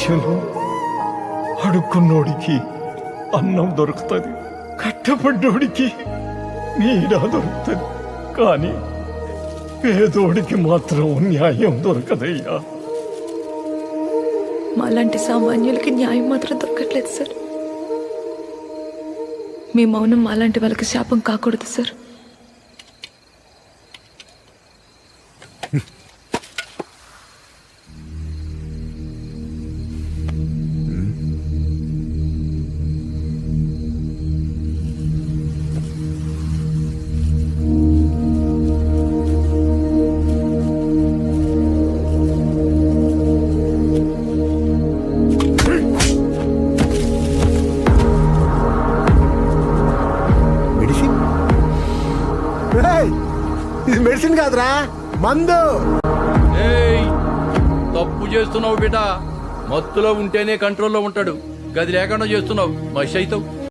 దేశంలో అడుక్కున్నోడికి అన్నం దొరుకుతుంది, కట్టపడ్డోడికి నీడ దొరుకుతుంది, కానీ పేదోడికి మాత్రం న్యాయం దొరకదయ్యా. మాలాంటి సామాన్యులకి న్యాయం మాత్రం దొరకట్లేదు సార్. మీ మౌనం మాలాంటి వాళ్ళకి శాపం కాకూడదు సార్. ఇది మెడిసిన్ కాదురా, మందు. తప్పు చేస్తున్నావు బిడ్డ. మత్తులో ఉంటేనే కంట్రోల్లో ఉంటాడు, గది లేకుండా చేస్తున్నావు మషి అవుతావు.